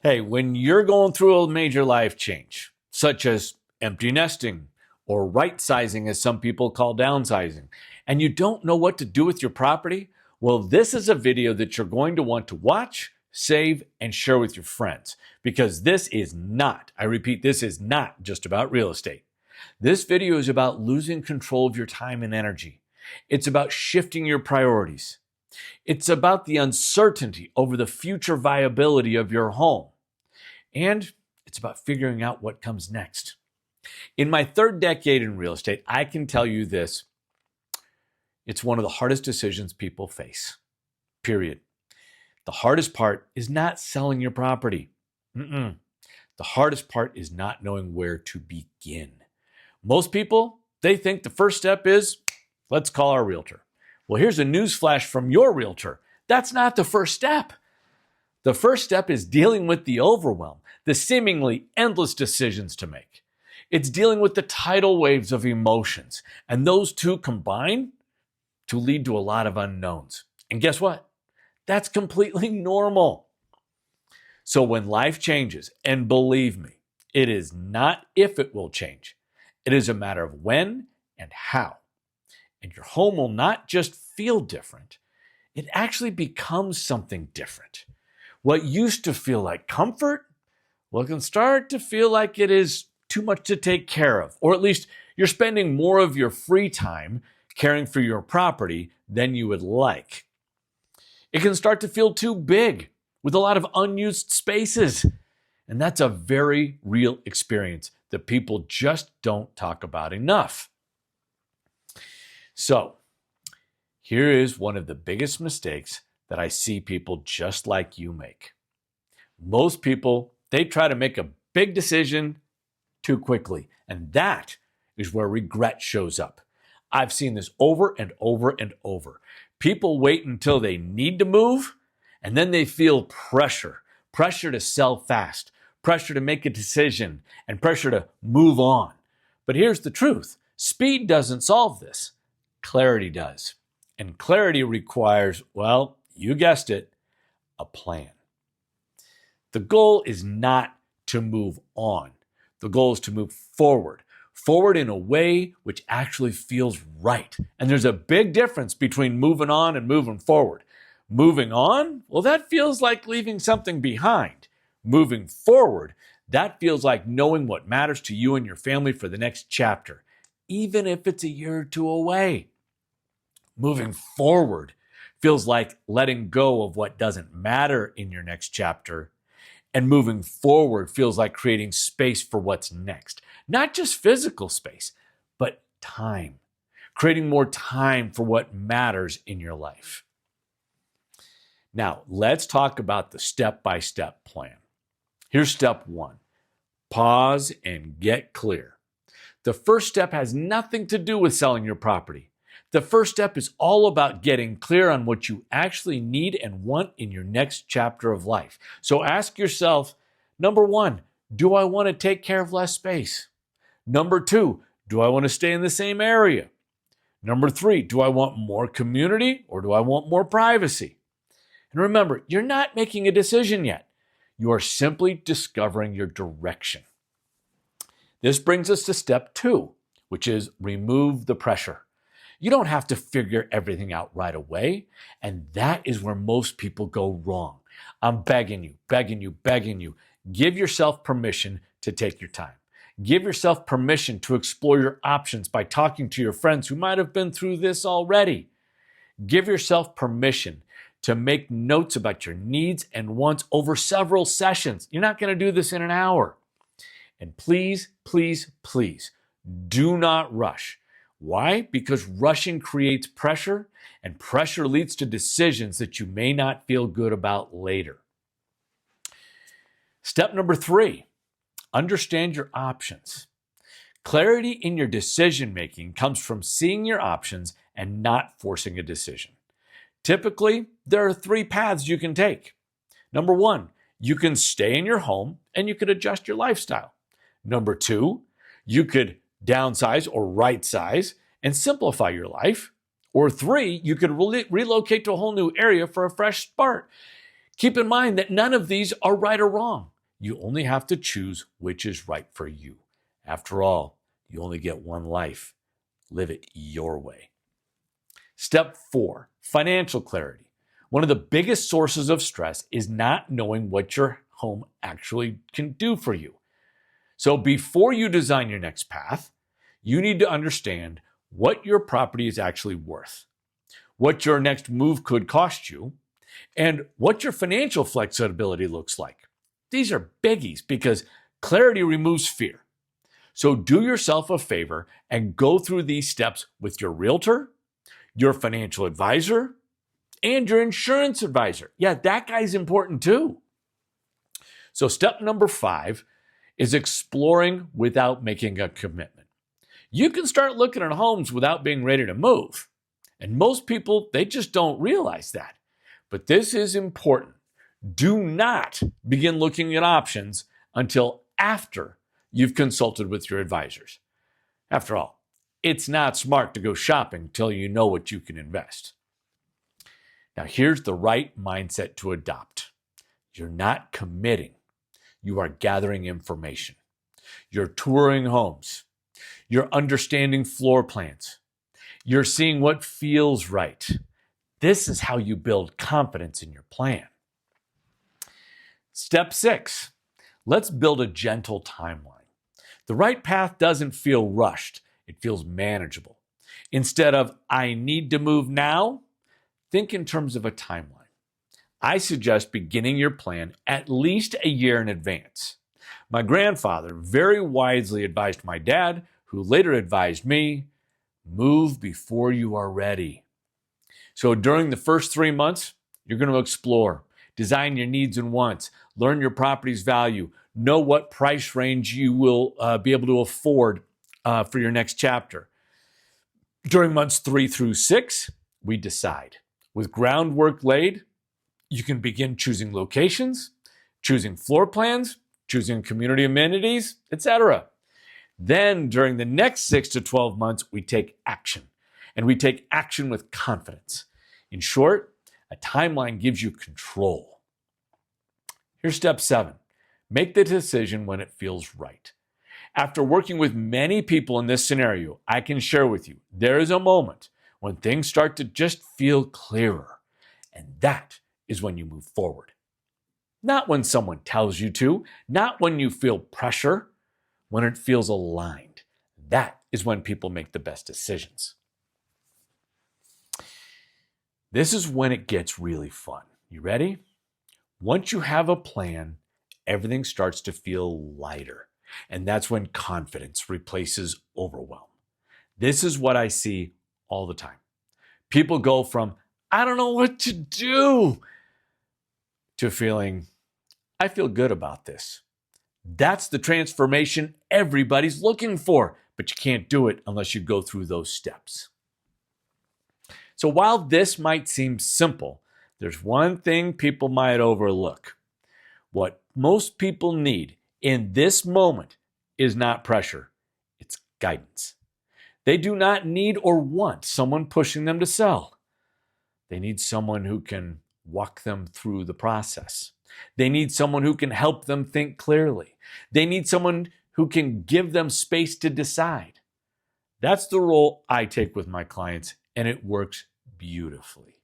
Hey, when you're going through a major life change, such as empty nesting or right sizing, as some people call downsizing, and you don't know what to do with your property, well, this is a video that you're going to want to watch, save, and share with your friends because this is not, I repeat, this is not just about real estate. This video is about losing control of your time and energy. It's about shifting your priorities. It's about the uncertainty over the future viability of your home. And it's about figuring out what comes next. In my third decade in real estate, I can tell you this. It's one of the hardest decisions people face, period. The hardest part is not selling your property. The hardest part is not knowing where to begin. Most people, they think the first step is, let's call our realtor. Well, here's a news flash from your realtor. That's not the first step. The first step is dealing with the overwhelm, the seemingly endless decisions to make. It's dealing with the tidal waves of emotions, and those two combine to lead to a lot of unknowns. And guess what? That's completely normal. So when life changes, and believe me, it is not if it will change. It is a matter of when and how. And your home will not just feel different, it actually becomes something different. What used to feel like comfort, well, it can start to feel like it is too much to take care of, or at least you're spending more of your free time caring for your property than you would like. It can start to feel too big with a lot of unused spaces. And that's a very real experience that people just don't talk about enough. So, here is one of the biggest mistakes that I see people just like you make. Most people, they try to make a big decision too quickly, and that is where regret shows up. I've seen this over and over and over. People wait until they need to move, and then they feel pressure to sell fast, pressure to make a decision, and pressure to move on. But here's the truth. Speed doesn't solve this. Clarity does. And clarity requires, well, you guessed it, a plan. The goal is not to move on. The goal is to move forward in a way which actually feels right. And there's a big difference between moving on and moving forward. Moving on, well, that feels like leaving something behind. Moving forward, that feels like knowing what matters to you and your family for the next chapter, even if it's a year or two away. Moving forward feels like letting go of what doesn't matter in your next chapter. And moving forward feels like creating space for what's next. Not just physical space, but time. Creating more time for what matters in your life. Now, let's talk about the step-by-step plan. Here's step one. Pause and get clear. The first step has nothing to do with selling your property. The first step is all about getting clear on what you actually need and want in your next chapter of life. So ask yourself, number one, do I want to take care of less space? Number two, do I want to stay in the same area? Number three, do I want more community or do I want more privacy? And remember, you're not making a decision yet. You are simply discovering your direction. This brings us to step two, which is remove the pressure. You don't have to figure everything out right away, and that is where most people go wrong. I'm begging you. Give yourself permission to take your time. Give yourself permission to explore your options by talking to your friends who might have been through this already. Give yourself permission to make notes about your needs and wants over several sessions. You're not going to do this in an hour. And please, do not rush. Why? Because rushing creates pressure, and pressure leads to decisions that you may not feel good about later. Step number three, understand your options. Clarity in your decision-making comes from seeing your options and not forcing a decision. Typically, there are three paths you can take. Number one, you can stay in your home and you could adjust your lifestyle. Number two, you could downsize or right size and simplify your life. Or three, you could relocate to a whole new area for a fresh start. Keep in mind that none of these are right or wrong. You only have to choose which is right for you. After all, you only get one life. Live it your way. Step 4, financial clarity. One of the biggest sources of stress is not knowing what your home actually can do for you. So before you design your next path, you need to understand what your property is actually worth, what your next move could cost you, and what your financial flexibility looks like. These are biggies because clarity removes fear. So do yourself a favor and go through these steps with your realtor, your financial advisor, and your insurance advisor. Yeah, that guy's important too. So step number 5 is exploring without making a commitment. You can start looking at homes without being ready to move. And most people, they just don't realize that. But this is important. Do not begin looking at options until after you've consulted with your advisors. After all, it's not smart to go shopping until you know what you can invest. Now, here's the right mindset to adopt. You're not committing. You are gathering information. You're touring homes. You're understanding floor plans. You're seeing what feels right. This is how you build confidence in your plan. Step 6, let's build a gentle timeline. The right path doesn't feel rushed. It feels manageable. Instead of, I need to move now, think in terms of a timeline. I suggest beginning your plan at least a year in advance. My grandfather very wisely advised my dad, who later advised me, move before you are ready. So during the first 3 months, you're going to explore, design your needs and wants, learn your property's value, know what price range you will be able to afford for your next chapter. During months 3 through 6, we decide. With groundwork laid, you can begin choosing locations, choosing floor plans, choosing community amenities, etc. Then during the next 6 to 12 months, we take action. And we take action with confidence. In short, a timeline gives you control. Here's step 7. Make the decision when it feels right. After working with many people in this scenario, I can share with you, there is a moment when things start to just feel clearer. And that is when you move forward. Not when someone tells you to, not when you feel pressure, when it feels aligned. That is when people make the best decisions. This is when it gets really fun. You ready? Once you have a plan, everything starts to feel lighter. And that's when confidence replaces overwhelm. This is what I see all the time. People go from, I don't know what to do, to feeling, I feel good about this. That's the transformation everybody's looking for, but you can't do it unless you go through those steps. So while this might seem simple, there's one thing people might overlook. What most people need in this moment is not pressure, it's guidance. They do not need or want someone pushing them to sell. They need someone who can walk them through the process. They need someone who can help them think clearly. They need someone who can give them space to decide. That's the role I take with my clients, and it works beautifully.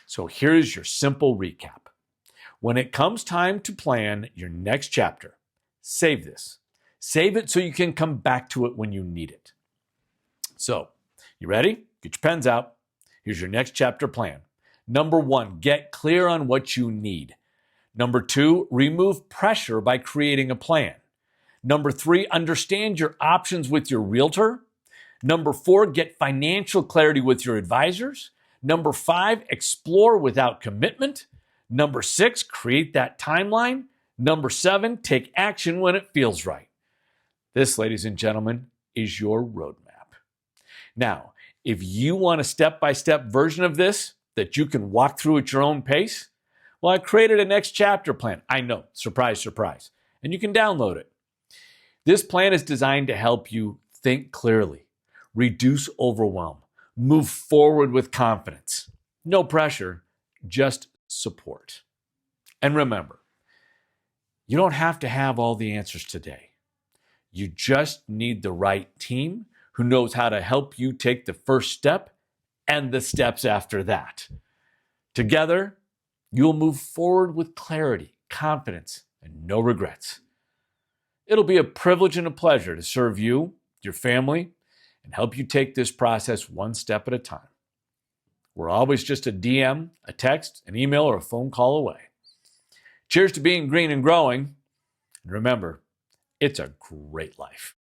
So here's your simple recap. When it comes time to plan your next chapter, save this. Save it so you can come back to it when you need it. So, you ready? Get your pens out. Here's your next chapter plan. Number 1, get clear on what you need. Number 2, remove pressure by creating a plan. Number 3, understand your options with your realtor. Number 4, get financial clarity with your advisors. Number 5, explore without commitment. Number 6, create that timeline. Number 7, take action when it feels right. This, ladies and gentlemen, is your roadmap. Now, if you want a step-by-step version of this that you can walk through at your own pace, well, I created a next chapter plan. I know, surprise, surprise. And you can download it. This plan is designed to help you think clearly, reduce overwhelm, move forward with confidence. No pressure, just support. And remember, You don't have to have all the answers today. You just need the right team who knows how to help you take the first step and the steps after that. Together, you'll move forward with clarity, confidence, and no regrets. It'll be a privilege and a pleasure to serve you, your family, and help you take this process one step at a time. We're always just a DM, a text, an email, or a phone call away. Cheers to being green and growing. And remember, it's a great life.